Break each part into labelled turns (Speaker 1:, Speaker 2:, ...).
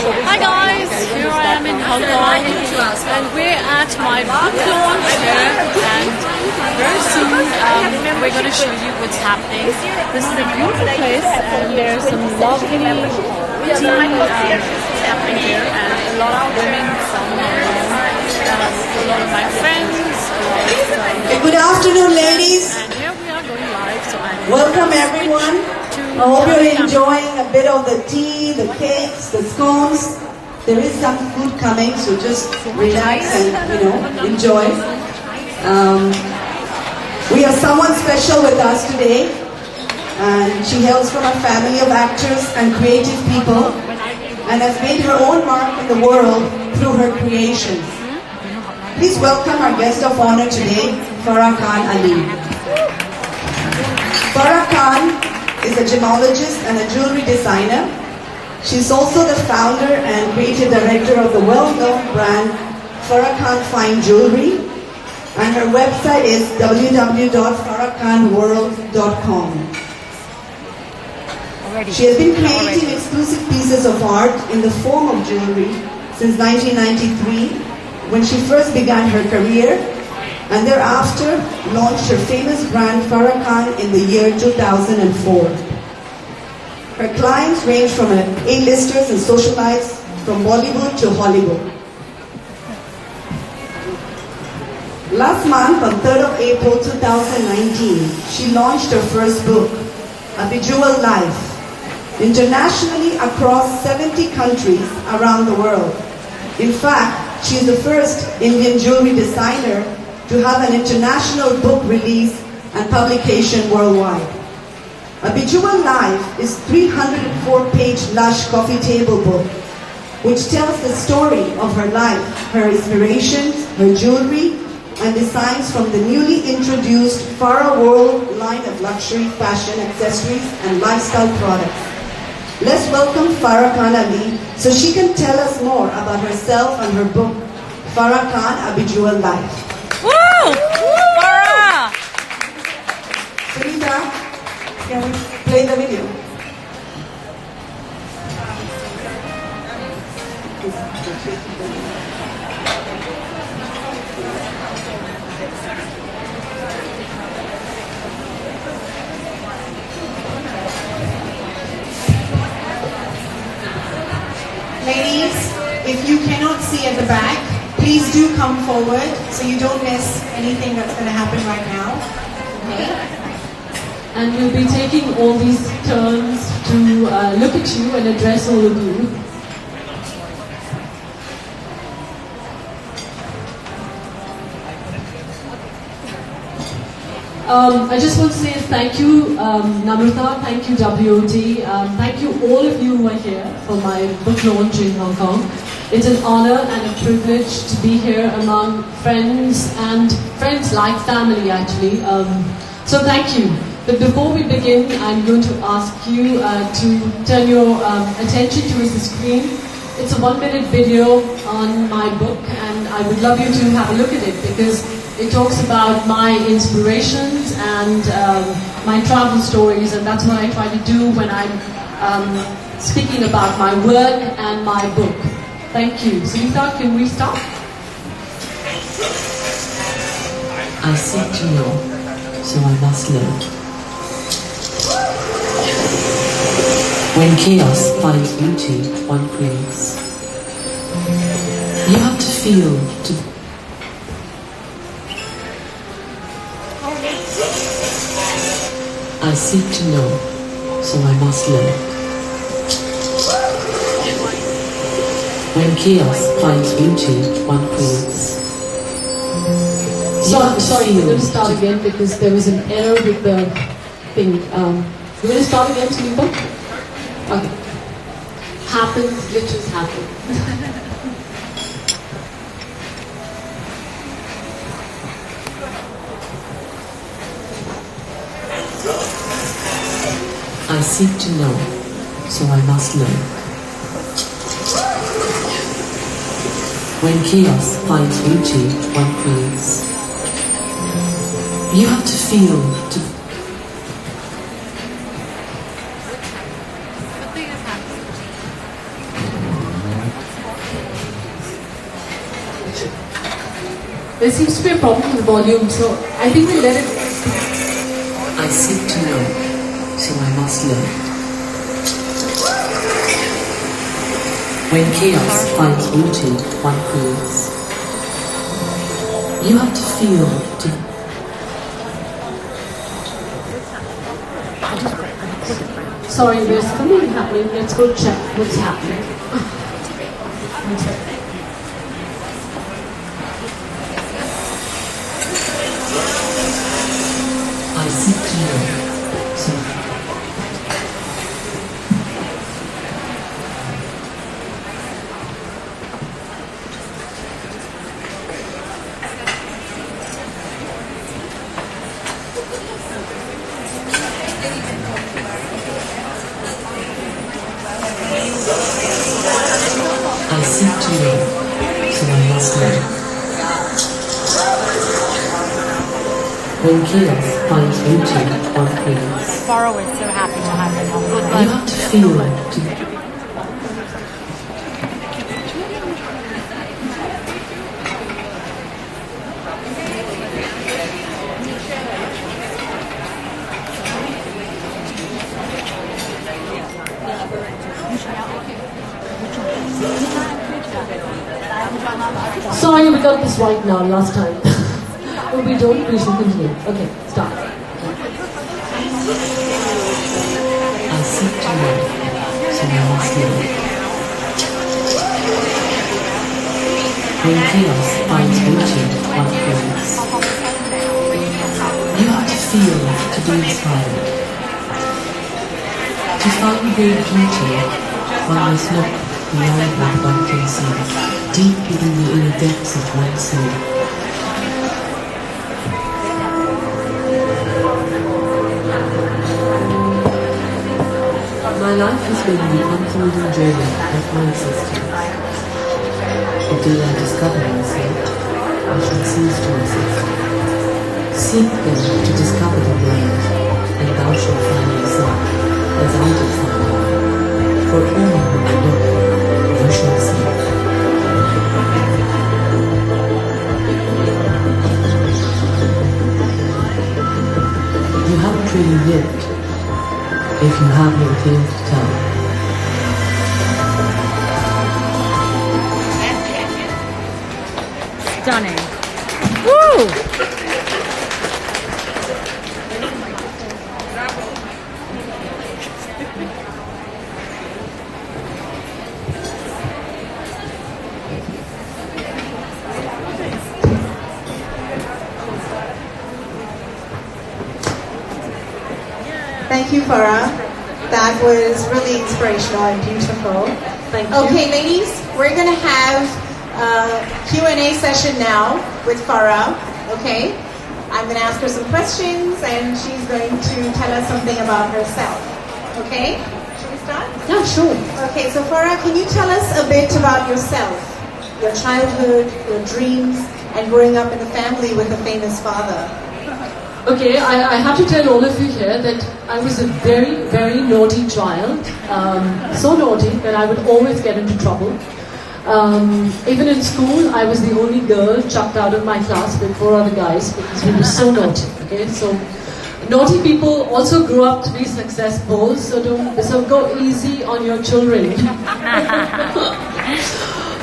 Speaker 1: Hi guys, here I am in Hong Kong and we're at my book launch here, and very soon we're going to show you what's happening. This is a beautiful place and there's some lovely tea happening here, and a lot of women from a lot of my friends.
Speaker 2: Good afternoon, ladies.
Speaker 1: And here we are going live, so I'm
Speaker 2: welcome everyone. I hope you're enjoying a bit of the tea, the cakes, the scones. There is some food coming, so just relax and enjoy. We have someone special with us today, and she hails from a family of actors and creative people, and has made her own mark in the world through her creations. Please welcome our guest of honor today, Farah Ali. Farah is a gemologist and a jewelry designer. She's also the founder and creative director of the well-known brand Farah Fine Jewelry, and her website is www.farahkhanworld.com. She has been creating exclusive pieces of art in the form of jewelry since 1993, when she first began her career, and thereafter launched her famous brand Farah in the year 2004. Her clients range from A-listers and socialites from Bollywood to Hollywood. Last month, on 3rd of April 2019, she launched her first book, A Bejeweled Life, internationally across 70 countries around the world. In fact, she is the first Indian jewelry designer to have an international book release and publication worldwide. A Bejeweled Life is a 304-page lush coffee table book which tells the story of her life, her inspirations, her jewelry, and designs from the newly introduced Farah World line of luxury fashion accessories and lifestyle products. Let's welcome Farah Ali so she can tell us more about herself and her book, Farah A Bejeweled Life.
Speaker 1: Woo! Farah!
Speaker 2: Sunita, can we play the video?
Speaker 3: Ladies, if you cannot see at the back, please do come forward so you don't miss anything that's going to happen right now. Okay?
Speaker 4: And we'll be taking all these turns to look at you and address all of you. I just want to say thank you, Namrata, thank you, WOT, thank you all of you who are here for my book launch in Hong Kong. It's an honor and a privilege to be here among friends, and friends like family actually. So thank you. But before we begin, I'm going to ask you to turn your attention towards the screen. It's a 1-minute video on my book, and I would love you to have a look at it because it talks about my inspirations and my travel stories, and that's what I try to do when I'm speaking about my work and my book. Thank you. Sunita, can we start?
Speaker 5: I seek to know, so I must learn. When chaos finds beauty, one creates. You have to feel to. I seek to know, so I must learn. When chaos finds beauty, one creates.
Speaker 4: Sorry, we're going to start again because there was an error with the thing. We're going to start again, Sunita? Okay. Happens, glitches happen.
Speaker 5: I seek to know, so I must learn. When chaos finds beauty, one creates. You have to feel to.
Speaker 4: There seems to be a problem with the volume, so I think we let it.
Speaker 5: I seek to know, so I must learn. When chaos finds beauty, one creates. You have to feel to.
Speaker 4: Sorry, there's something happening. Let's go check what's happening.
Speaker 5: I seek to know, so. I seek to know, so I must learn. When chaos finds beauty, one creates.
Speaker 1: Farah was so happy to have him on. Good
Speaker 5: You
Speaker 1: luck.
Speaker 5: have to feel to.
Speaker 4: Sorry, we got this right now, last time. If we don't, we should continue. Okay, start.
Speaker 5: I seek to know, so I must learn. When chaos finds beauty, one creates. You have to feel to be inspired. To find great beauty, one must look beyond what one can see, deep within the inner depths of one's soul. My life has been the unfolding journey of my existence. The day I discover myself, I shall cease to exist. Seek then to discover the world, and thou shalt find yourself as I did find you. For all who will look, you shall see. You haven't really lived if you have no tale to tell.
Speaker 1: Stunning. Woo!
Speaker 3: Thank you, Farah. That was really inspirational and beautiful.
Speaker 4: Thank you.
Speaker 3: Okay, ladies, we're going to have a Q&A session now with Farah. Okay, I'm going to ask her some questions, and she's going to tell us something about herself. Okay, should we start?
Speaker 4: Yeah, sure.
Speaker 3: Okay, so Farah, can you tell us a bit about yourself, your childhood, your dreams, and growing up in a family with a famous father?
Speaker 4: Okay, I have to tell all of you here that I was a very, very naughty child. So naughty that I would always get into trouble. Even in school, I was the only girl chucked out of my class with 4 other guys because we were so naughty. Okay, so naughty people also grew up to be successful. So go easy on your children.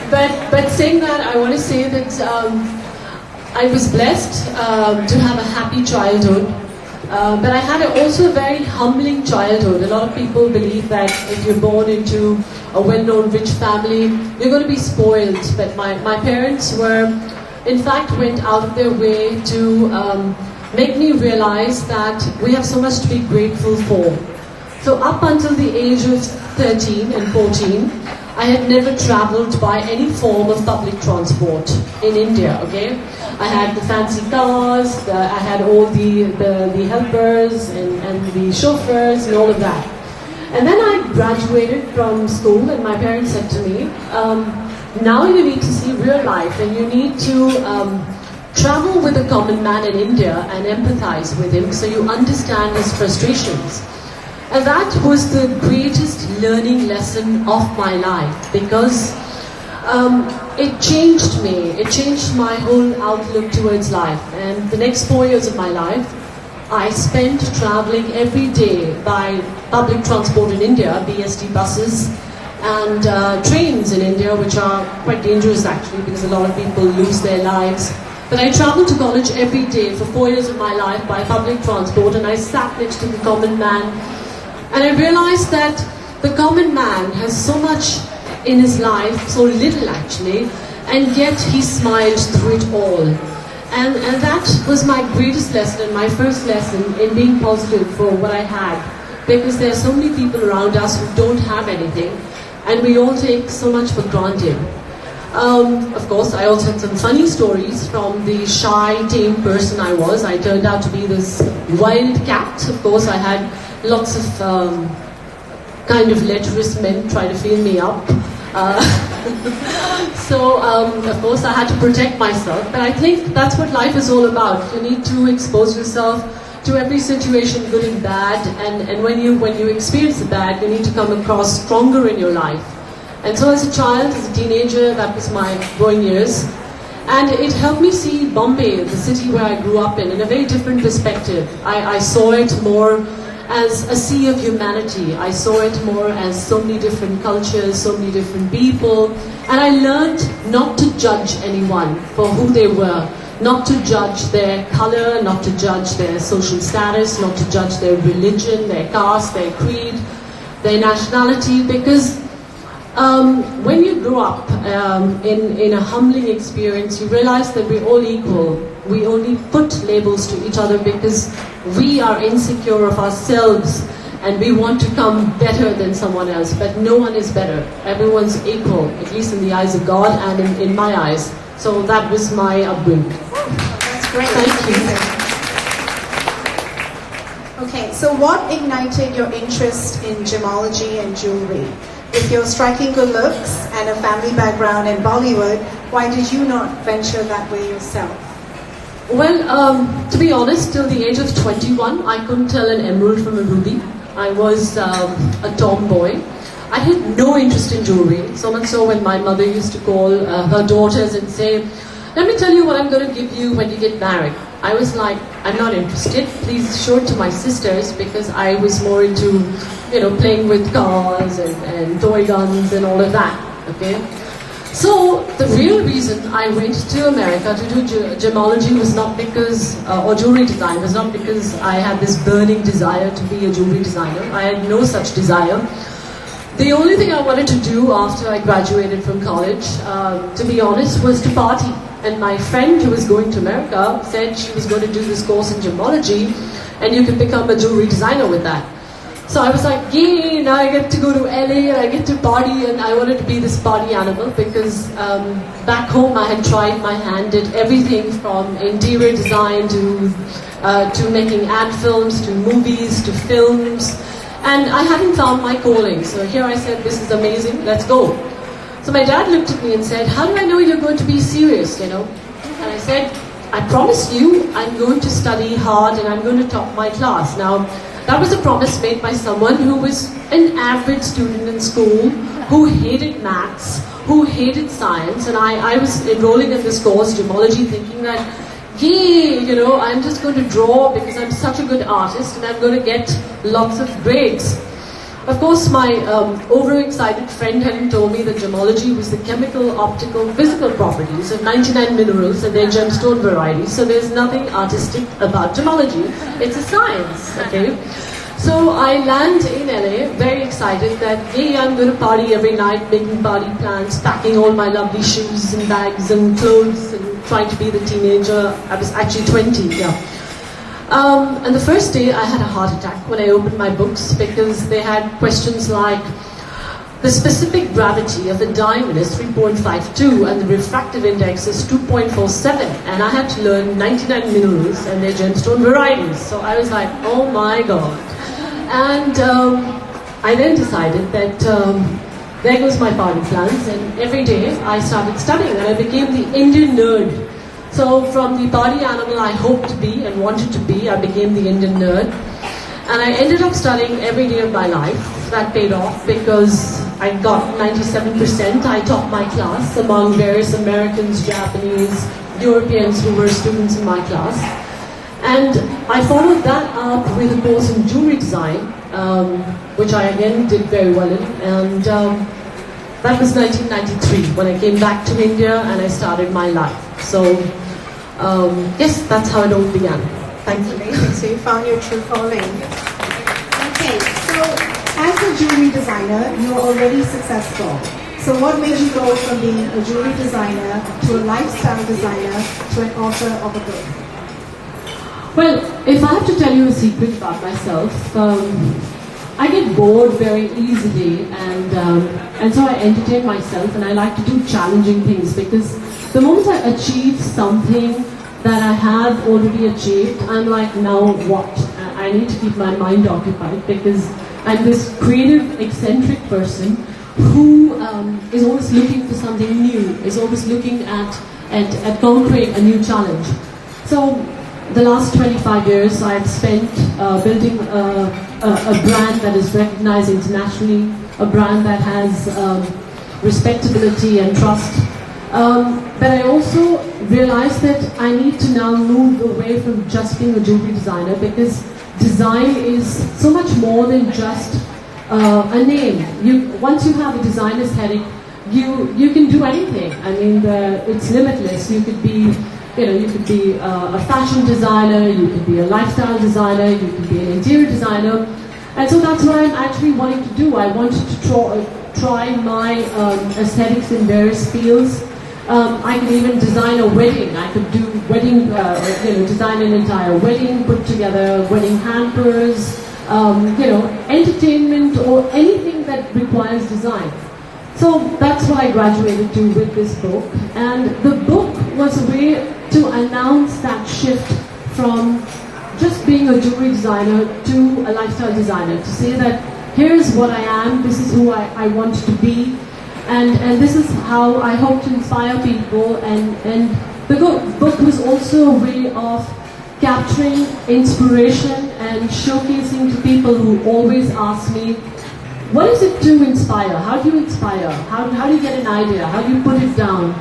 Speaker 4: but saying that, I want to say that. I was blessed to have a happy childhood, but I had also a very humbling childhood. A lot of people believe that if you're born into a well-known rich family, you're going to be spoiled. But my parents in fact, went out of their way to make me realize that we have so much to be grateful for. So up until the age of 13 and 14, I had never traveled by any form of public transport in India, okay? I had the fancy cars, I had all the helpers and the chauffeurs and all of that. And then I graduated from school and my parents said to me, now you need to see real life and you need to travel with a common man in India and empathize with him so you understand his frustrations. And that was the greatest learning lesson of my life because it changed me. It changed my whole outlook towards life. And the next 4 years of my life, I spent traveling every day by public transport in India, BST buses, and trains in India, which are quite dangerous actually because a lot of people lose their lives. But I traveled to college every day for 4 years of my life by public transport, and I sat next to the common man. And I realized that the common man has so much in his life, so little actually, and yet he smiles through it all. And that was my greatest lesson and my first lesson in being positive for what I had. Because there are so many people around us who don't have anything, and we all take so much for granted. Of course, I also had some funny stories from the shy, tame person I was. I turned out to be this wild cat. Of course, I had lots of kind of lecherous men try to fill me up. So, of course, I had to protect myself. But I think that's what life is all about. You need to expose yourself to every situation, good and bad. And when you experience the bad, you need to come across stronger in your life. And so as a child, as a teenager, that was my growing years. And it helped me see Bombay, the city where I grew up in a very different perspective. I saw it more as a sea of humanity. I saw it more as so many different cultures, so many different people. And I learned not to judge anyone for who they were, not to judge their color, not to judge their social status, not to judge their religion, their caste, their creed, their nationality, because when you grow up in a humbling experience, you realize that we're all equal. We only put labels to each other because we are insecure of ourselves and we want to come better than someone else. But no one is better. Everyone's equal, at least in the eyes of God and in my eyes. So that was my upbringing.
Speaker 3: That's great.
Speaker 4: Thank you.
Speaker 3: Okay, so what ignited your interest in gemology and jewelry? With your striking good looks and a family background in Bollywood, why did you not venture that way yourself?
Speaker 4: Well, to be honest, till the age of 21, I couldn't tell an emerald from a ruby. I was a tomboy. I had no interest in jewelry, so much so when my mother used to call her daughters and say, "Let me tell you what I'm going to give you when you get married." I was like, "I'm not interested. Please show it to my sisters," because I was more into, playing with cars and toy guns and all of that. Okay. So the real reason I went to America to do gemology was not because, or jewelry design, was not because I had this burning desire to be a jewelry designer. I had no such desire. The only thing I wanted to do after I graduated from college, to be honest, was to party. And my friend who was going to America said she was going to do this course in gemology and you could become a jewelry designer with that. So I was like, yay, now I get to go to LA and I get to party, and I wanted to be this party animal because back home I had tried my hand at everything from interior design to making ad films, to movies, to films, and I hadn't found my calling. So here I said, this is amazing, let's go. So my dad looked at me and said, how do I know you're going to be serious, And I said, I promise you I'm going to study hard and I'm going to top my class. Now, that was a promise made by someone who was an average student in school, who hated maths, who hated science, and I was enrolling in this course, gemology, thinking that, yay, I'm just going to draw because I'm such a good artist and I'm going to get lots of grades. Of course, my overexcited friend hadn't told me that gemology was the chemical, optical, physical properties of 99 minerals and their gemstone varieties. So there's nothing artistic about gemology. It's a science, okay? So I land in LA, very excited that, yay, I'm going to party every night, making party plans, packing all my lovely shoes and bags and clothes and trying to be the teenager. I was actually 20, yeah. And the first day I had a heart attack when I opened my books because they had questions like the specific gravity of a diamond is 3.52 and the refractive index is 2.47, and I had to learn 99 minerals and their gemstone varieties. So I was like, oh my god. And I then decided that there goes my party plans, and every day I started studying and I became the Indian nerd. So from the party animal I hoped to be and wanted to be, I became the Indian nerd. And I ended up studying every day of my life. That paid off because I got 97%. I topped my class among various Americans, Japanese, Europeans who were students in my class. And I followed that up with a course in jewelry design, which I again did very well in. And that was 1993 when I came back to India and I started my life. So yes, that's how it all began. Thank you.
Speaker 3: Amazing. So you found your true calling. Okay, so as a jewelry designer, you are already successful. So what made you go from being a jewelry designer to a lifestyle designer to an author of a book?
Speaker 4: Well, if I have to tell you a secret about myself, I get bored very easily, and so I entertain myself, and I like to do challenging things, because the moment I achieve something that I have already achieved, I'm like, now what? I need to keep my mind occupied, because I'm this creative, eccentric person who is always looking for something new, is always looking at conquering a new challenge. So the last 25 years I've spent building a brand that is recognized internationally, a brand that has respectability and trust. But I also realized that I need to now move away from just being a jewelry designer, because design is so much more than just a name. Once you have a design aesthetic, you can do anything. I mean, it's limitless. You could be a fashion designer, you could be a lifestyle designer, you could be an interior designer. And so that's what I'm actually wanting to do. I wanted to try my aesthetics in various fields. I could even design a wedding. I could do wedding, design an entire wedding, put together wedding hampers, entertainment, or anything that requires design. So that's what I graduated to with this book. And the book was a way to announce that shift from just being a jewelry designer to a lifestyle designer, to say that here's what I am, this is who I want to be, and this is how I hope to inspire people. And the book was also a way of capturing inspiration and showcasing to people who always ask me, what is it to inspire? How do you inspire? How do you get an idea? How do you put it down?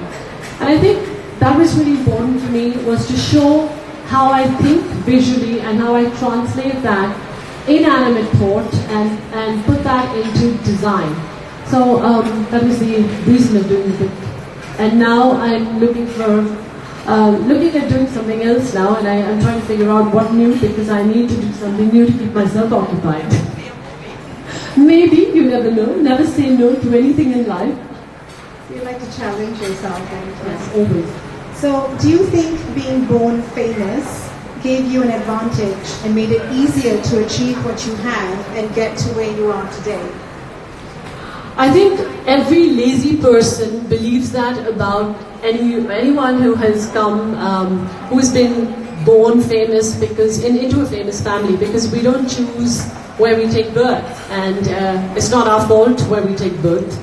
Speaker 4: And I think that was really important to me, was to show how I think visually and how I translate that inanimate thought and put that into design. So that was the reason of doing the book. And now I'm looking at doing something else now, and I'm trying to figure out what new, because I need to do something new to keep myself occupied. Maybe, you never know, never say no to anything in life.
Speaker 3: You like to challenge yourself.
Speaker 4: Yes, always.
Speaker 3: So do you think being born famous gave you an advantage and made it easier to achieve what you have and get to where you are today?
Speaker 4: I think every lazy person believes that about anyone who has come, who's been born famous into a famous family, because we don't choose where we take birth, and it's not our fault where we take birth.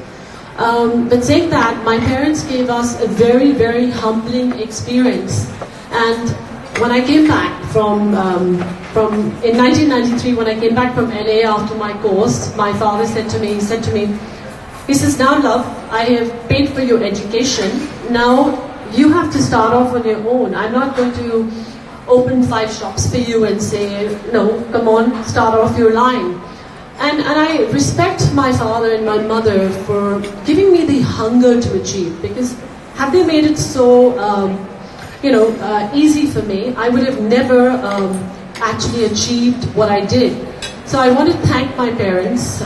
Speaker 4: But saying that, my parents gave us a very, very humbling experience. And when I came back in 1993, when I came back from LA after my course, my father said to me, he says, now love, I have paid for your education. Now you have to start off on your own. I'm not going to open 5 shops for you and say, no, come on, start off your line. And I respect my father and my mother for giving me the hunger to achieve, because had they made it so, easy for me, I would have never actually achieved what I did. So I want to thank my parents.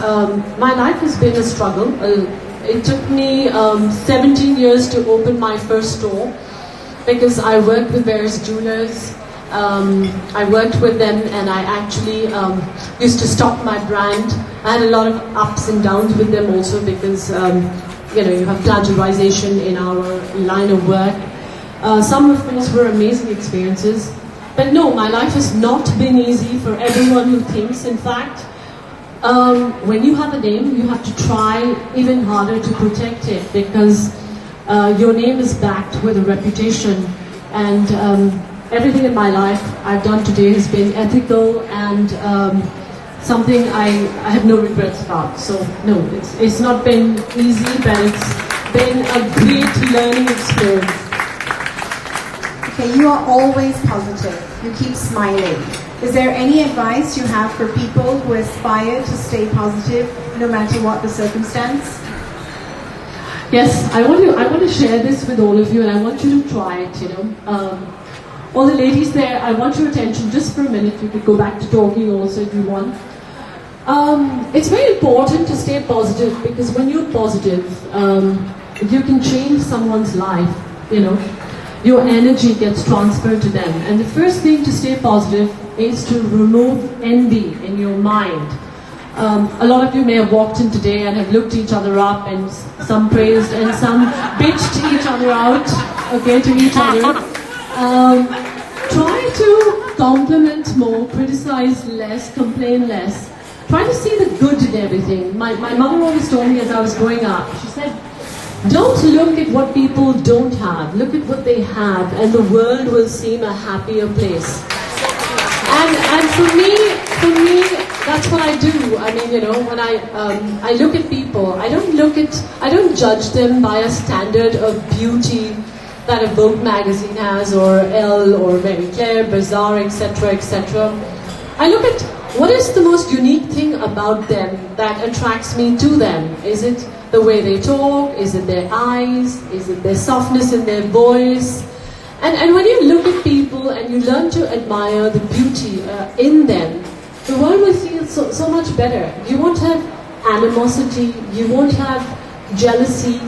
Speaker 4: My life has been a struggle. It took me 17 years to open my first store, because I worked with various jewelers. I worked with them, and I actually used to stock my brand. I had a lot of ups and downs with them also, because you have plagiarization in our line of work. Some of those were amazing experiences. But no, my life has not been easy for everyone who thinks. In fact, when you have a name, you have to try even harder to protect it, because your name is backed with a reputation. And everything in my life I've done today has been ethical and something I have no regrets about. So no, it's not been easy, but it's been a great learning experience.
Speaker 3: Okay, you are always positive. You keep smiling. Is there any advice you have for people who aspire to stay positive no matter what the circumstance?
Speaker 4: Yes, I want to share this with all of you, and I want you to try it. All the ladies there, I want your attention just for a minute. You could go back to talking also if you want. It's very important to stay positive, because when you're positive, you can change someone's life. Your energy gets transferred to them, and the first thing to stay positive is to remove envy in your mind. A lot of you may have walked in today and have looked each other up, and some praised and some bitched each other out, okay, to each other. Try to compliment more, criticize less, complain less. Try to see the good in everything. My mother always told me as I was growing up, she said, don't look at what people don't have, look at what they have, and the world will seem a happier place. And for me, that's what I do. I mean, when I look at people, I don't judge them by a standard of beauty that a Vogue magazine has, or Elle, or Mary Claire, Bazaar, etc., etc. I look at what is the most unique thing about them that attracts me to them. Is it the way they talk? Is it their eyes? Is it their softness in their voice? And when you look at people and you learn to admire the beauty in them, the world will feel so much better. You won't have animosity, you won't have jealousy.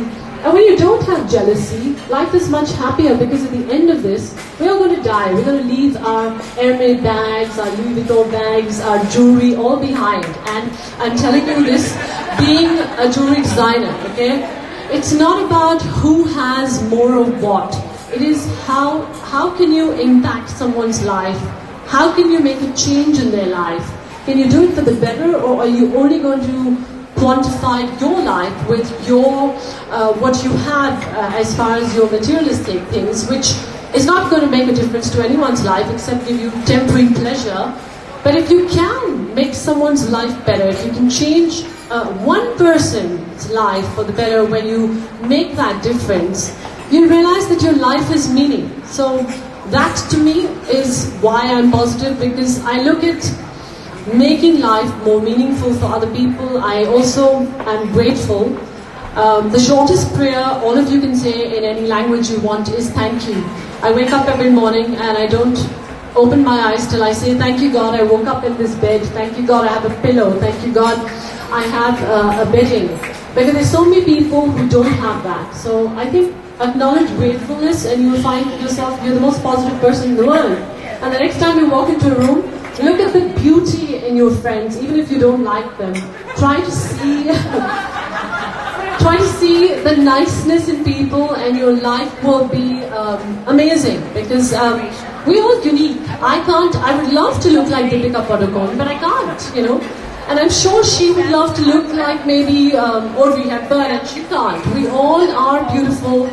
Speaker 4: And when you don't have jealousy, life is much happier, because at the end of this, we're all going to die. We're going to leave our Hermès bags, our Louis Vuitton bags, our jewelry all behind. And I'm telling you this, being a jewelry designer, okay? It's not about who has more of what. It is how can you impact someone's life? How can you make a change in their life? Can you do it for the better, or are you only going to quantify your life with your what you have as far as your materialistic things, which is not going to make a difference to anyone's life except give you temporary pleasure. But if you can make someone's life better, if you can change one person's life for the better, when you make that difference, you realize that your life has meaning. So that to me is why I'm positive, because I look at making life more meaningful for other people. I also am grateful. The shortest prayer all of you can say in any language you want is thank you. I wake up every morning and I don't open my eyes till I say thank you God, I woke up in this bed. Thank you God, I have a pillow. Thank you God, I have a bedding. Because there's so many people who don't have that. So I think acknowledge gratefulness and you will find yourself, you're the most positive person in the world. And the next time you walk into a room, look at the beauty in your friends, even if you don't like them. Try to see the niceness in people, and your life will be amazing. Because we're all unique. I would love to look like Deepika Padukone, but I can't, And I'm sure she would love to look like maybe Audrey Hepburn, and she can't. We all are beautiful.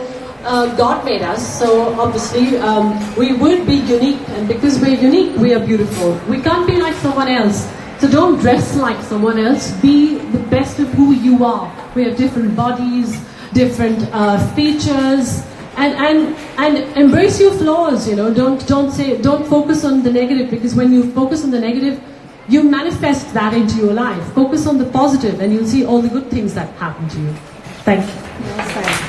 Speaker 4: God made us, so obviously we would be unique, and because we're unique, we are beautiful. We can't be like someone else, so don't dress like someone else. Be the best of who you are. We have different bodies, different features, and embrace your flaws. Don't focus on the negative, because when you focus on the negative, you manifest that into your life. Focus on the positive, and you'll see all the good things that happen to you. Thank you.
Speaker 3: Yes,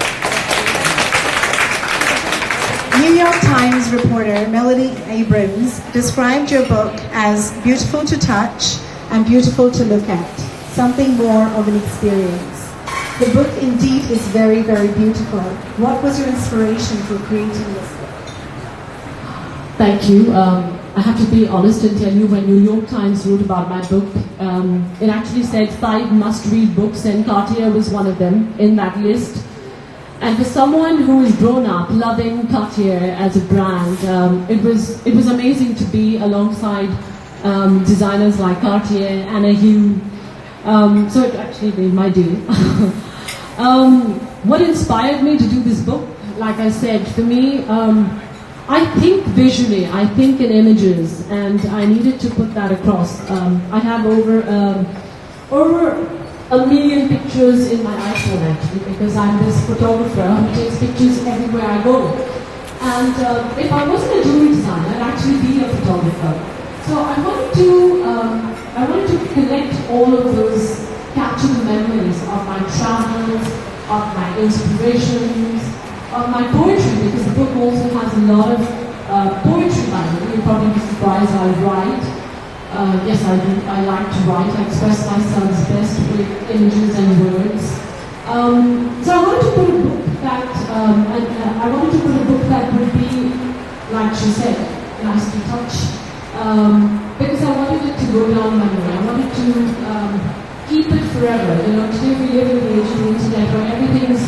Speaker 3: New York Times reporter Melody Abrams described your book as beautiful to touch and beautiful to look at, something more of an experience. The book indeed is very, very beautiful. What was your inspiration for creating this book?
Speaker 4: Thank you. I have to be honest and tell you, when New York Times wrote about my book, it actually said 5 must-read books, and Cartier was one of them in that list. And for someone who is grown up loving Cartier as a brand, it was amazing to be alongside designers like Cartier, Anna Hugh. So it actually made my day. What inspired me to do this book? Like I said, for me, I think visually, I think in images, and I needed to put that across. I have over 1 million pictures in my iPhone actually, because I'm this photographer who takes pictures everywhere I go. And if I wasn't a jewelry designer, I'd actually be a photographer. So I wanted to collect all of those, capture the memories of my travels, of my inspirations, of my poetry, because the book also has a lot of poetry by me. You'll probably be surprised I write. Yes, I do. I like to write. I express myself best with images and words. So I wanted to put a book that, I wanted to put a book that would be, like she said, nice to touch. Because I wanted it to go down memory. I wanted to keep it forever. You know, today we live in the age of the internet where everything's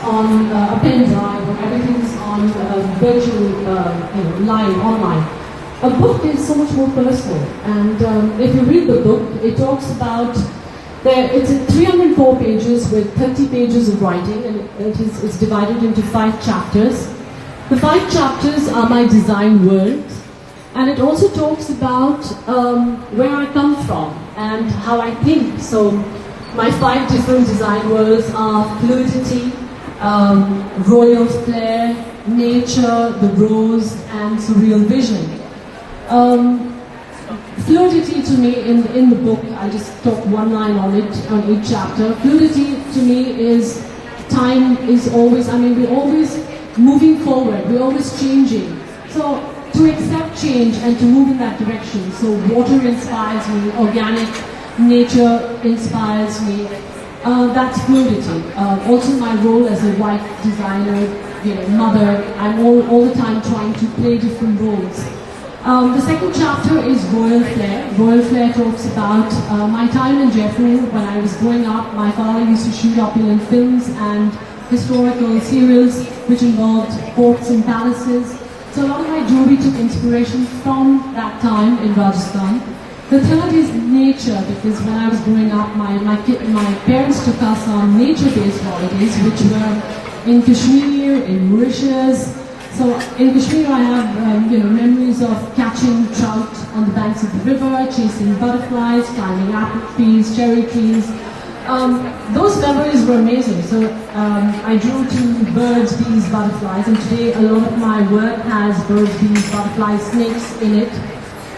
Speaker 4: on a pen drive, or everything's on virtual, line, online. A book is so much more personal, and if you read the book, it talks about, it's in 304 pages with 30 pages of writing, and it's divided into 5 chapters. The 5 chapters are my design worlds, and it also talks about where I come from and how I think. So my 5 different design worlds are fluidity, royal flair, nature, the rose, and surreal vision. Fluidity to me in the book, I just talk one line on it, on each chapter. Fluidity to me is, time is always, we're always moving forward, we're always changing. So to accept change and to move in that direction. So water inspires me, organic nature inspires me. That's fluidity. Also my role as a wife, designer, mother, I'm all the time trying to play different roles. The second chapter is Royal Flair. Royal Flair talks about my time in Jaipur. When I was growing up, my father used to shoot opulent films and historical serials which involved courts and palaces. So a lot of my jewelry took inspiration from that time in Rajasthan. The third is nature, because when I was growing up, my parents took us on nature-based holidays, which were in Kashmir, in Mauritius. So in Kashmir, I have memories of catching trout on the banks of the river, chasing butterflies, climbing apple trees, cherry trees. Those memories were amazing. So I drew to birds, bees, butterflies, and today a lot of my work has birds, bees, butterflies, snakes in it.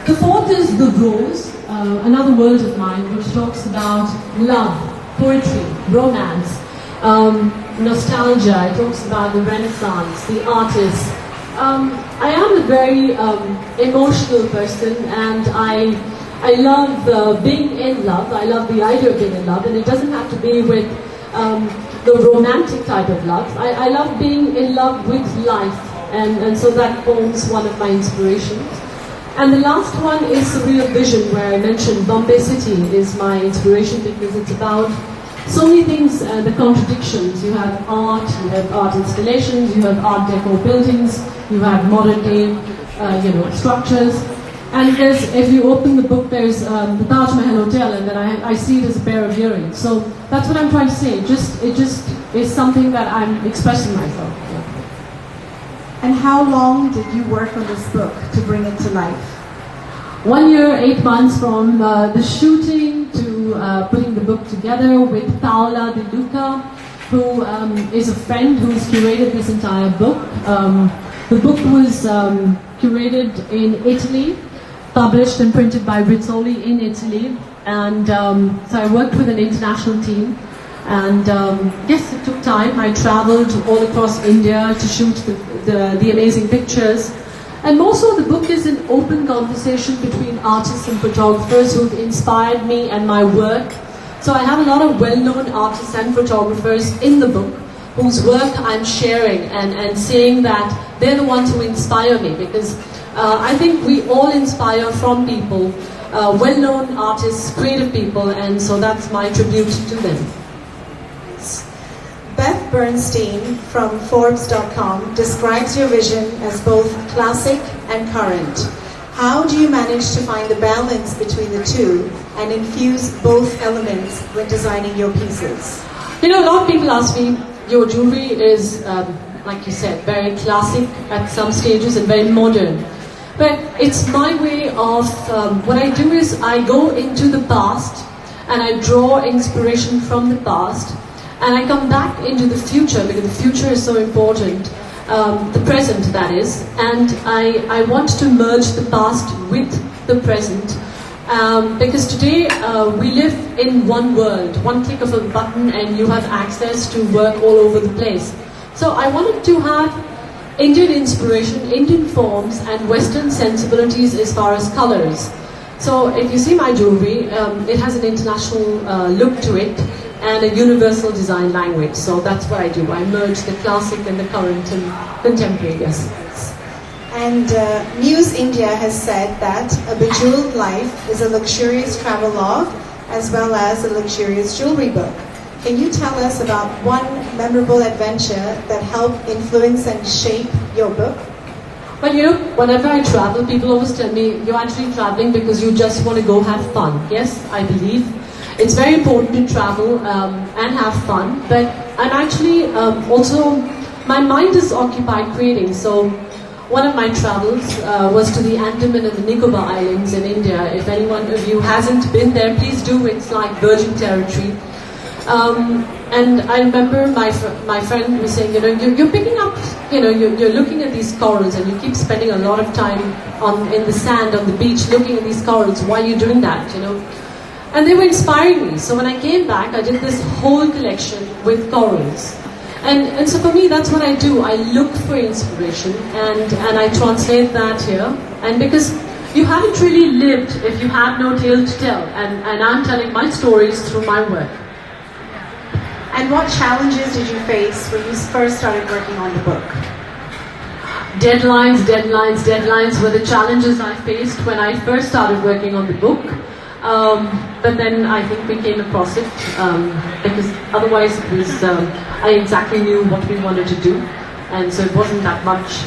Speaker 4: The fourth is the rose, another world of mine, which talks about love, poetry, romance, nostalgia. It talks about the Renaissance, the artists. I am a very emotional person, and I love being in love. I love the idea of being in love, and it doesn't have to be with the romantic type of love. I love being in love with life, and so that forms one of my inspirations. And the last one is Surreal Vision, where I mentioned Bombay City is my inspiration, because it's about so many things, the contradictions. You have art installations, you have art deco buildings, you have modern day, structures. And if you open the book, there's the Taj Mahal Hotel, and then I see it as a pair of earrings. So that's what I'm trying to say. It just is something that I'm expressing myself.
Speaker 3: And how long did you work on this book to bring it to life?
Speaker 4: 1 year, 8 months from the shooting to putting the book together with Paola De Luca, who is a friend who's curated this entire book. The book was curated in Italy, published and printed by Rizzoli in Italy, and so I worked with an international team. And yes, it took time. I traveled all across India to shoot the amazing pictures. And most of the book is an open conversation between artists and photographers who've inspired me and my work. So I have a lot of well-known artists and photographers in the book whose work I'm sharing and saying that they're the ones who inspire me, because I think we all inspire from people, well-known artists, creative people, and so that's my tribute to them.
Speaker 3: Beth Bernstein from Forbes.com describes your vision as both classic and current. How do you manage to find the balance between the two and infuse both elements when designing your pieces?
Speaker 4: A lot of people ask me, your jewelry is like you said, very classic at some stages and very modern. But it's my way of, what I do is I go into the past and I draw inspiration from the past and I come back into the future because the future is so important, the present that is, and I want to merge the past with the present. Because today we live in one world, one click of a button and you have access to work all over the place. So I wanted to have Indian inspiration, Indian forms and Western sensibilities as far as colors. So if you see my jewelry, it has an international look to it and a universal design language. So that's what I do. I merge the classic and the current and contemporary, yes.
Speaker 3: And News India has said that a bejeweled life is a luxurious travelogue as well as a luxurious jewelry book. Can you tell us about one memorable adventure that helped influence and shape your book?
Speaker 4: Well, you know, whenever I travel, people always tell me, you're actually traveling because you just want to go have fun. Yes, I believe. It's very important to travel and have fun, but I'm actually also, my mind is occupied creating. So one of my travels was to the Andaman and the Nicobar Islands in India. If anyone of you hasn't been there, please do. It's like virgin territory. And I remember my friend was saying, you know, you're picking up, you know, you're looking at these corals and you keep spending a lot of time in the sand on the beach looking at these corals. Why are you doing that, you know? And they were inspiring me. So when I came back, I did this whole collection with corals. And so for me, that's what I do. I look for inspiration and I translate that here. And because you haven't really lived if you have no tale to tell. And I'm telling my stories through my work.
Speaker 3: And what challenges did you face when you first started working on the book?
Speaker 4: Deadlines were the challenges I faced when I first started working on the book. But then I think we came across it because otherwise it was, I exactly knew what we wanted to do, and so it wasn't that much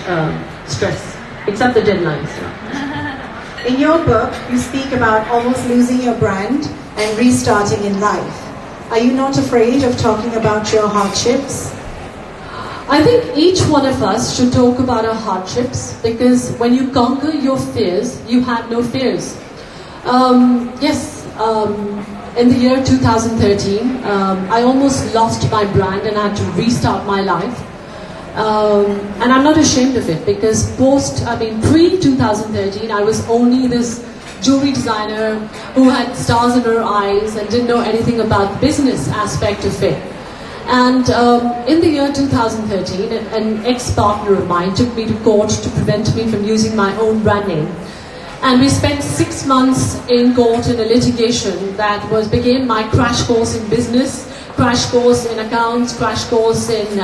Speaker 4: stress, except the deadlines. Yeah.
Speaker 3: In your book, you speak about almost losing your brand and restarting in life. Are you not afraid of talking about your hardships?
Speaker 4: I think each one of us should talk about our hardships because when you conquer your fears, you have no fears. In the year 2013, I almost lost my brand and I had to restart my life. And I'm not ashamed of it because pre-2013, I was only this jewelry designer who had stars in her eyes and didn't know anything about the business aspect of it. And in the year 2013, an ex-partner of mine took me to court to prevent me from using my own brand name. And we spent 6 months in court in a litigation that became my crash course in business, crash course in accounts, crash course in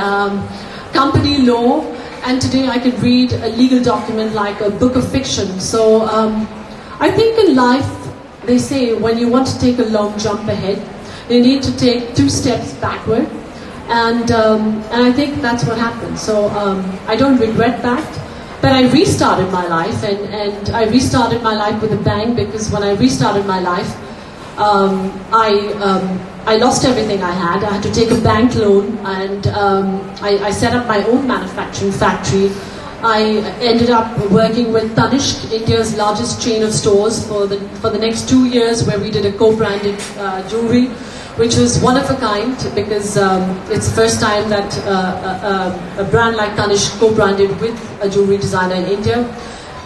Speaker 4: company law. And today I could read a legal document like a book of fiction. So I think in life, they say when you want to take a long jump ahead, you need to take 2 steps backward. And I think that's what happened. So I don't regret that. But I restarted my life, and I restarted my life with a bang because when I restarted my life, I lost everything I had. I had to take a bank loan, and I set up my own manufacturing factory. I ended up working with Tanishq, India's largest chain of stores, for the next 2 years, where we did a co-branded jewelry, which was one of a kind because it's the first time that a brand like Tanishq co-branded with a jewelry designer in India.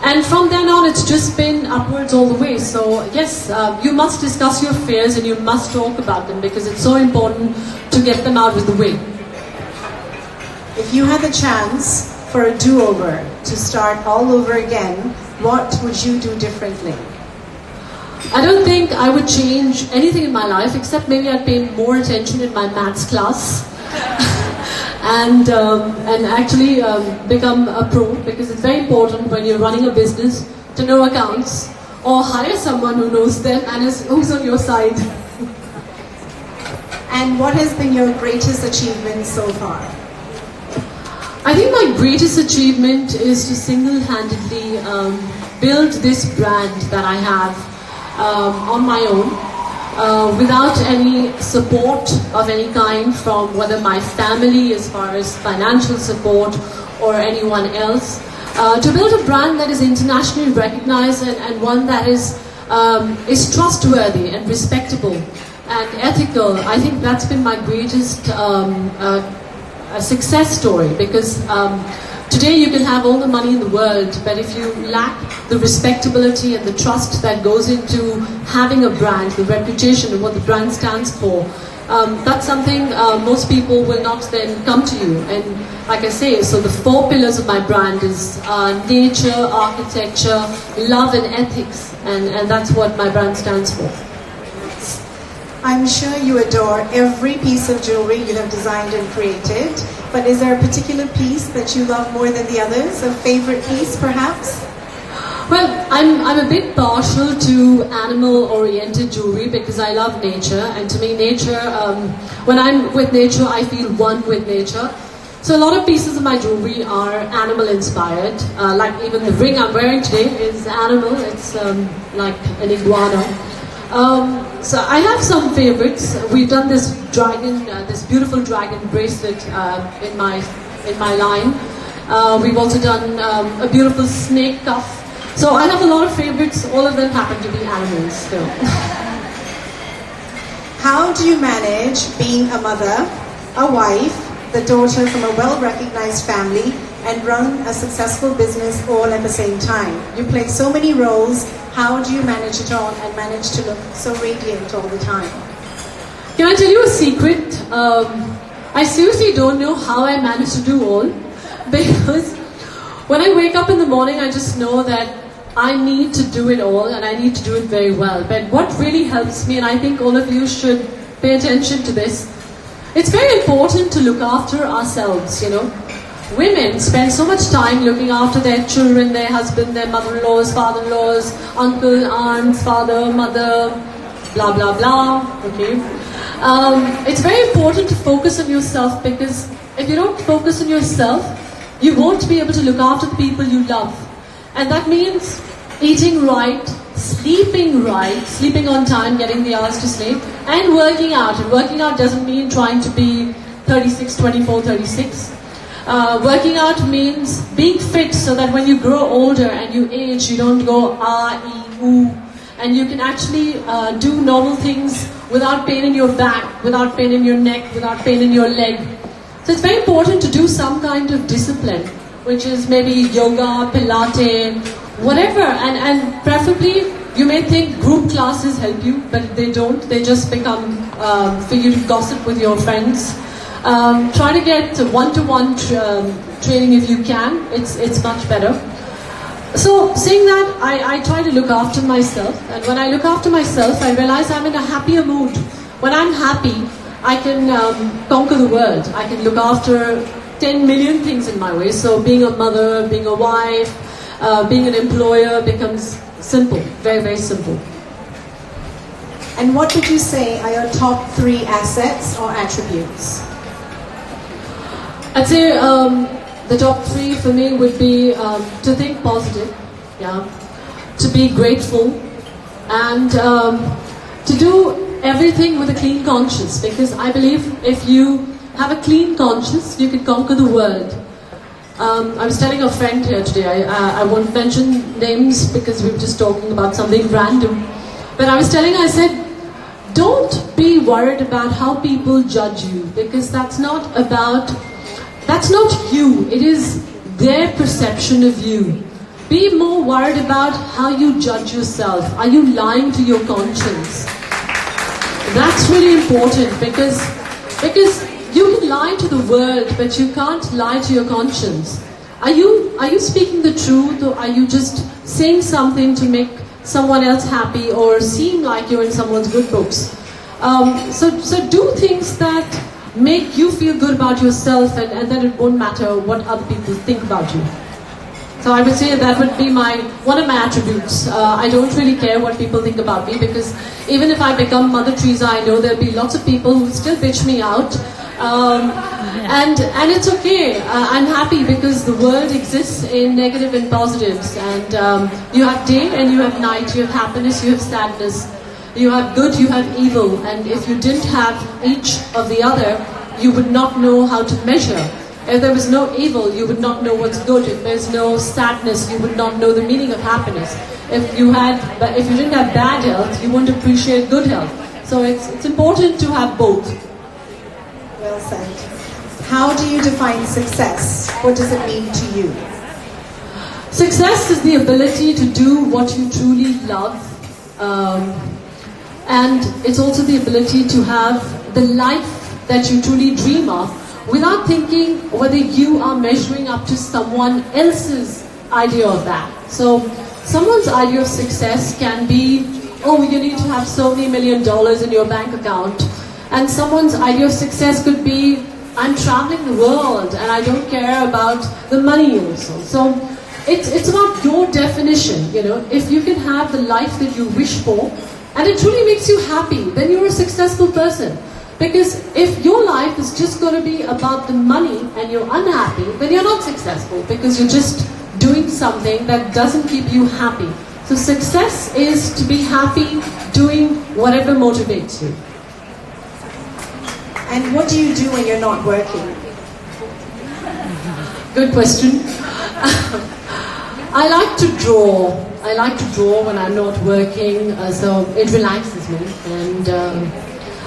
Speaker 4: And from then on, it's just been upwards all the way. So yes, you must discuss your fears and you must talk about them because it's so important to get them out of the way.
Speaker 3: If you had the chance for a do-over, to start all over again, what would you do differently?
Speaker 4: I don't think I would change anything in my life except maybe I'd pay more attention in my maths class and actually become a pro because it's very important when you're running a business to know accounts or hire someone who knows them and who's on your side.
Speaker 3: And what has been your greatest achievement so far?
Speaker 4: I think my greatest achievement is to single-handedly build this brand that I have on my own. without any support of any kind from whether my family as far as financial support or anyone else. To build a brand that is internationally recognized and one that is trustworthy and respectable and ethical, I think that's been my greatest success story, because today you can have all the money in the world, but if you lack the respectability and the trust that goes into having a brand, the reputation and what the brand stands for, that's something most people will not then come to you. And like I say, so the 4 pillars of my brand is nature, architecture, love and ethics, and that's what my brand stands for.
Speaker 3: I'm sure you adore every piece of jewelry you have designed and created, but is there a particular piece that you love more than the others? A favorite piece, perhaps?
Speaker 4: Well, I'm a bit partial to animal-oriented jewelry because I love nature, and to me nature, when I'm with nature, I feel one with nature. So a lot of pieces of my jewelry are animal-inspired, like even the ring I'm wearing today is animal, it's like an iguana. So I have some favorites. We've done this dragon, this beautiful dragon bracelet in my line. We've also done a beautiful snake cuff. So I have a lot of favorites. All of them happen to be animals still.
Speaker 3: How do you manage being a mother, a wife, the daughter from a well-recognized family, and run a successful business all at the same time? You play so many roles. How do you manage it all and manage to look so radiant all the time?
Speaker 4: Can I tell you a secret? I seriously don't know how I manage to do all, because when I wake up in the morning, I just know that I need to do it all and I need to do it very well. But what really helps me, and I think all of you should pay attention to this, it's very important to look after ourselves, you know. Women spend so much time looking after their children, their husband, their mother-in-laws, father-in-laws, uncle, aunts, father, mother, blah, blah, blah, okay? It's very important to focus on yourself, because if you don't focus on yourself, you won't be able to look after the people you love. And that means eating right, sleeping on time, getting the hours to sleep, and working out. And working out doesn't mean trying to be 36, 24, 36. Working out means being fit so that when you grow older and you age, you don't go ooh, and you can actually do normal things without pain in your back, without pain in your neck, without pain in your leg. So it's very important to do some kind of discipline, which is maybe yoga, Pilates, whatever, and preferably you may think group classes help you, but they don't. They just become for you to gossip with your friends. Try to get one-to-one training if you can. It's much better. So saying that, I try to look after myself, and when I look after myself, I realize I'm in a happier mood. When I'm happy, I can conquer the world. I can look after 10 million things in my way. So being a mother, being a wife, being an employer becomes simple, very, very simple.
Speaker 3: And what would you say are your top 3 assets or attributes?
Speaker 4: I'd say the top 3 for me would be to think positive, yeah, to be grateful, and to do everything with a clean conscience, because I believe if you have a clean conscience, you can conquer the world. I was telling a friend here today, I won't mention names because we were just talking about something random, but I was telling her, I said, don't be worried about how people judge you, because that's not you, it is their perception of you. Be more worried about how you judge yourself. Are you lying to your conscience? That's really important, because you can lie to the world, but you can't lie to your conscience. Are you speaking the truth, or are you just saying something to make someone else happy or seem like you're in someone's good books? So do things that make you feel good about yourself, and then it won't matter what other people think about you. So I would say that would be one of my attributes. I don't really care what people think about me, because even if I become Mother Teresa, I know there'll be lots of people who still bitch me out. And it's okay. I'm happy, because the world exists in negative and positives. And you have day and you have night, you have happiness, you have sadness. You have good, you have evil, and if you didn't have each of the other, you would not know how to measure. If there was no evil, you would not know what's good. If there's no sadness, you would not know the meaning of happiness. If you didn't have bad health, you wouldn't appreciate good health. So it's important to have both.
Speaker 3: Well said. How do you define success? What does it mean to you?
Speaker 4: Success is the ability to do what you truly love, and it's also the ability to have the life that you truly dream of without thinking whether you are measuring up to someone else's idea of that. So someone's idea of success can be, oh, you need to have so many $1 million in your bank account. And someone's idea of success could be, I'm traveling the world and I don't care about the money also. So it's about your definition, you know. If you can have the life that you wish for and it truly makes you happy, then you're a successful person. Because if your life is just going to be about the money and you're unhappy, then you're not successful because you're just doing something that doesn't keep you happy. So success is to be happy doing whatever motivates you.
Speaker 3: And what do you do when you're not working?
Speaker 4: Good question. I like to draw. I like to draw when I'm not working, so it relaxes me. And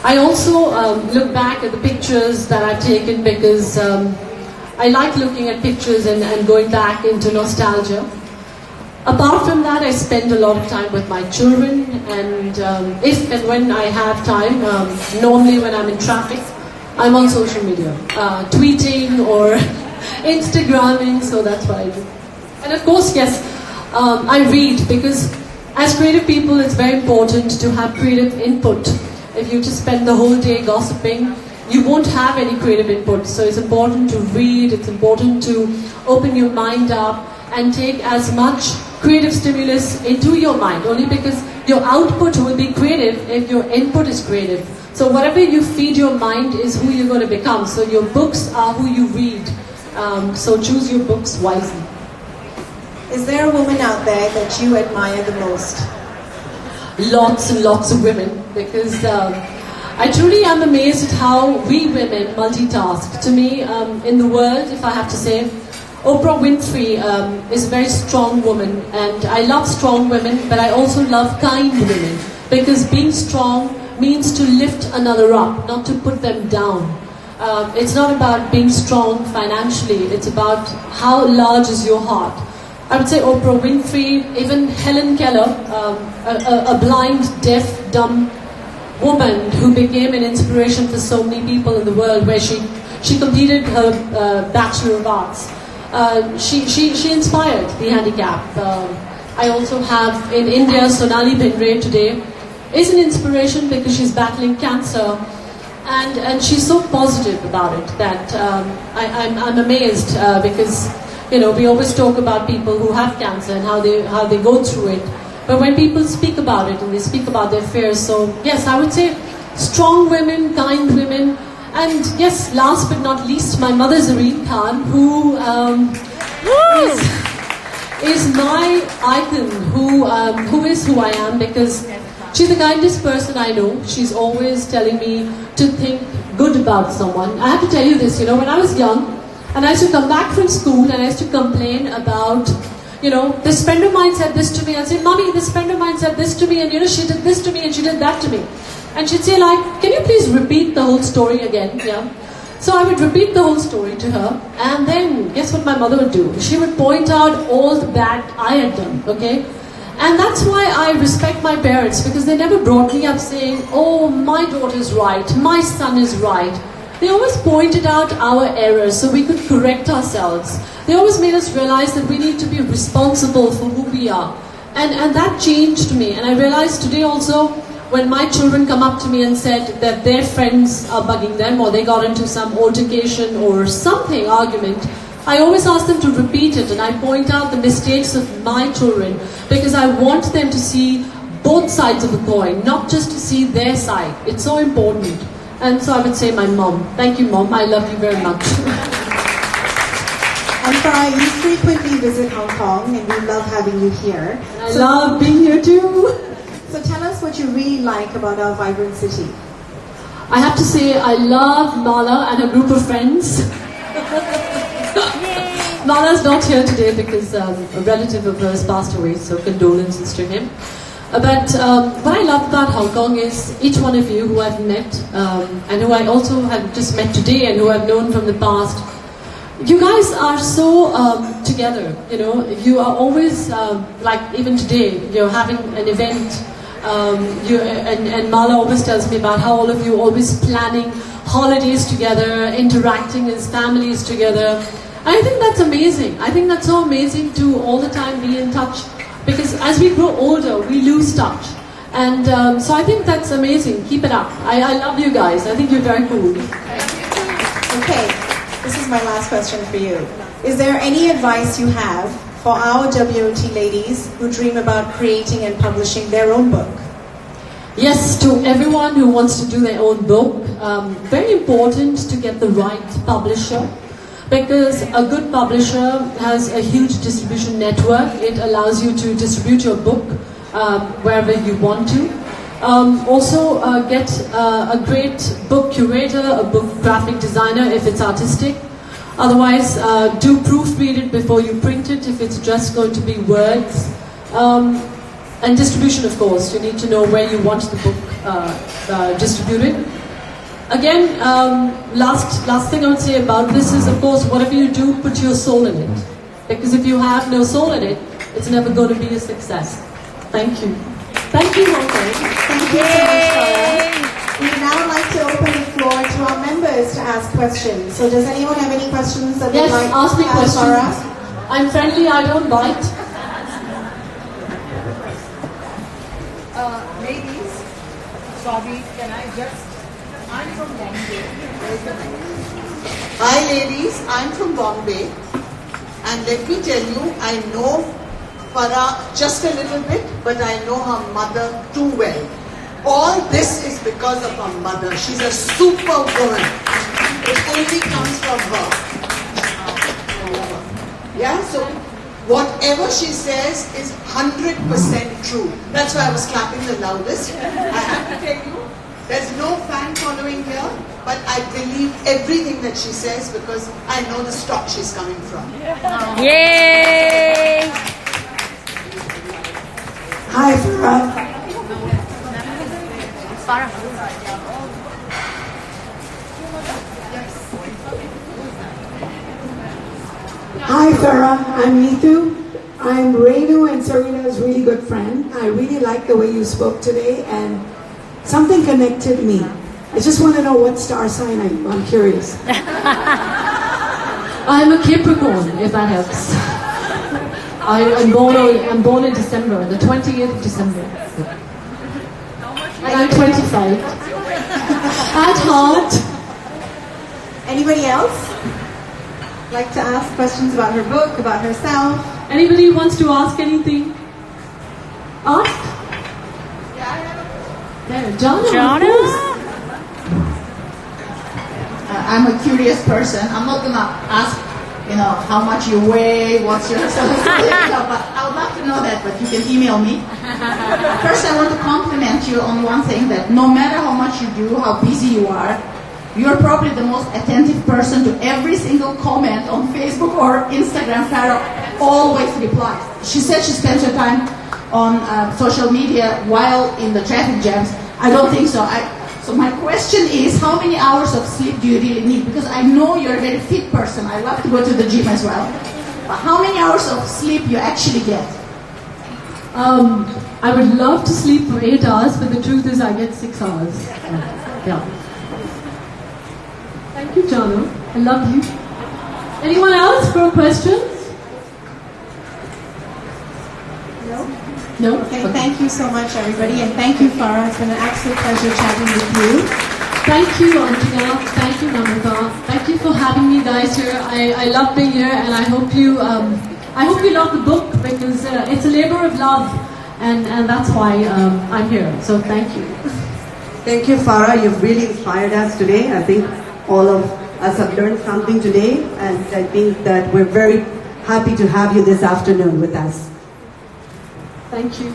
Speaker 4: I also look back at the pictures that I've taken because I like looking at pictures and going back into nostalgia. Apart from that, I spend a lot of time with my children, and if and when I have time, normally when I'm in traffic, I'm on social media, tweeting or Instagramming, so that's what I do. And of course, yes, I read because as creative people, it's very important to have creative input. If you just spend the whole day gossiping, you won't have any creative input. So it's important to read, it's important to open your mind up and take as much creative stimulus into your mind, only because your output will be creative if your input is creative. So whatever you feed your mind is who you're going to become. So your books are who you read. So choose your books wisely.
Speaker 3: Is there a woman out there that you admire the most?
Speaker 4: Lots and lots of women, because I truly am amazed at how we women multitask. To me, in the world, if I have to say, Oprah Winfrey is a very strong woman, and I love strong women, but I also love kind women, because being strong means to lift another up, not to put them down. It's not about being strong financially, it's about how large is your heart. I would say Oprah Winfrey, even Helen Keller, a blind, deaf, dumb woman who became an inspiration for so many people in the world, where she completed her Bachelor of Arts. She inspired the handicapped. I also have in India, Sonali Bhindre today is an inspiration because she's battling cancer, and she's so positive about it that I'm amazed because, you know, we always talk about people who have cancer and how they go through it. But when people speak about it and they speak about their fears, so yes, I would say strong women, kind women, and yes, last but not least, my mother Zareen Khan, who is my icon, who is who I am, because she's the kindest person I know. She's always telling me to think good about someone. I have to tell you this, you know, when I was young, and I used to come back from school and I used to complain about, you know, this friend of mine said this to me. I'd say, Mommy, this friend of mine said this to me, and you know, she did this to me and she did that to me. And she'd say like, can you please repeat the whole story again? Yeah. So I would repeat the whole story to her, and then guess what my mother would do? She would point out all the bad I had done, okay? And that's why I respect my parents, because they never brought me up saying, oh, my daughter's right, my son is right. They always pointed out our errors so we could correct ourselves. They always made us realize that we need to be responsible for who we are. And that changed me. And I realized today also, when my children come up to me and said that their friends are bugging them, or they got into some altercation or something, argument, I always ask them to repeat it, and I point out the mistakes of my children, because I want them to see both sides of the coin, not just to see their side. It's so important. And so I would say my mom. Thank you, Mom. I love you very much.
Speaker 3: And Farah, you frequently visit Hong Kong, and we love having you here.
Speaker 4: I love being here too.
Speaker 3: So tell us what you really like about our vibrant city.
Speaker 4: I have to say I love Mala and a group of friends. Mala's not here today because a relative of hers passed away, so condolences to him. But what I love about Hong Kong is each one of you who I've met and who I also have just met today and who I've known from the past. You guys are so together, you know. You are always, like even today, you're having an event. And Mala always tells me about how all of you always planning holidays together, interacting as families together. I think that's amazing. I think that's so amazing to all the time be in touch, because as we grow older, we lose touch. And so I think that's amazing. Keep it up. I love you guys. I think you're very cool.
Speaker 3: Okay, this is my last question for you. Is there any advice you have for our WOT ladies who dream about creating and publishing their own book?
Speaker 4: Yes, to everyone who wants to do their own book, very important to get the right publisher, because a good publisher has a huge distribution network. It allows you to distribute your book wherever you want to. Also get a great book curator, a book graphic designer if it's artistic. Otherwise, do proofread it before you print it if it's just going to be words. And distribution, of course. You need to know where you want the book distributed. Again, last thing I would say about this is, of course, whatever you do, put your soul in it. Because if you have no soul in it, it's never going to be a success. Thank you. Thank you, Hong Kong.
Speaker 3: Thank you so much, Farah. We would now like to open the floor to our members to ask questions. So does anyone have any questions that
Speaker 4: Yes,
Speaker 3: they'd like
Speaker 4: ask me
Speaker 3: to ask
Speaker 4: questions.
Speaker 3: Farah?
Speaker 4: I'm friendly, I don't bite.
Speaker 6: Ladies, sorry, can I just... I'm from Bombay. Hi ladies, I'm from Bombay. And let me tell you, I know Farah just a little bit, but I know her mother too well. All this is because of her mother. She's a super woman. It only comes from her. Yeah, so whatever she says is 100% true. That's why I was clapping the loudest. I have to tell you, there's no fan following here, but I believe everything that she says because I know the stock she's coming from.
Speaker 1: Yay!
Speaker 2: Hi, Farah.
Speaker 7: Hi Farah, I'm Neetu. I'm Renu and Sarita's really good friend. I really like the way you spoke today and something connected me. I just want to know what star sign are you? I'm curious.
Speaker 4: I'm a Capricorn, if that helps. I'm born in December, the 20th of December. And I'm 25. At heart.
Speaker 3: Anybody else like to ask questions about her book, about herself?
Speaker 4: Anybody wants to ask anything? Ask? There, Jana.
Speaker 6: I'm a curious person. I'm not gonna ask, how much you weigh, what's your but I would love to know that, but you can email me. First, I want to compliment you on one thing, that no matter how much you do, how busy you are, you're probably the most attentive person to every single comment on Facebook or Instagram. Farah always replies. She said she spends her time on social media while in the traffic jams. I don't think so. So my question is, how many hours of sleep do you really need? Because I know you're a very fit person. I love to go to the gym as well. But how many hours of sleep you actually get?
Speaker 4: I would love to sleep for 8 hours, but the truth is I get 6 hours. Yeah. Thank you, Jano. I love you. Anyone else for questions? No?
Speaker 3: Okay, thank you so much, everybody, and thank you, Farah. It's been an absolute pleasure chatting with you.
Speaker 4: Thank you, Anjana. Thank you, Namrata. Thank you for having me, guys, here. I love being here, and I hope you love the book, because it's a labor of love, and that's why I'm here. So thank you.
Speaker 2: Thank you, Farah. You've really inspired us today. I think all of us have learned something today, and I think that we're very happy to have you this afternoon with us.
Speaker 4: Thank you.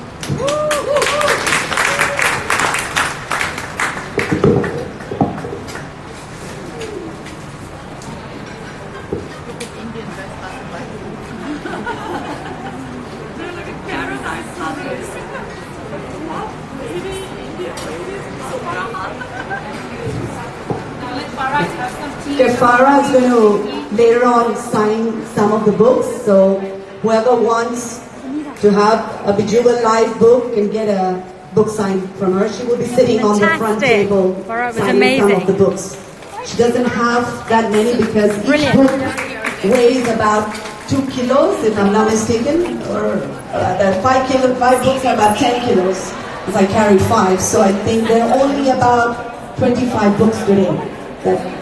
Speaker 2: Farah is going to later on sign some of the books. So whoever wants to have a Bejeweled Life book can get a book signed from her. She will be sitting on the front table signing some of the books. She doesn't have that many because each book weighs about 2 kilos, if I'm not mistaken, or 5 books are about 10 kilos, because I carry 5. So I think there are only about 25 books today that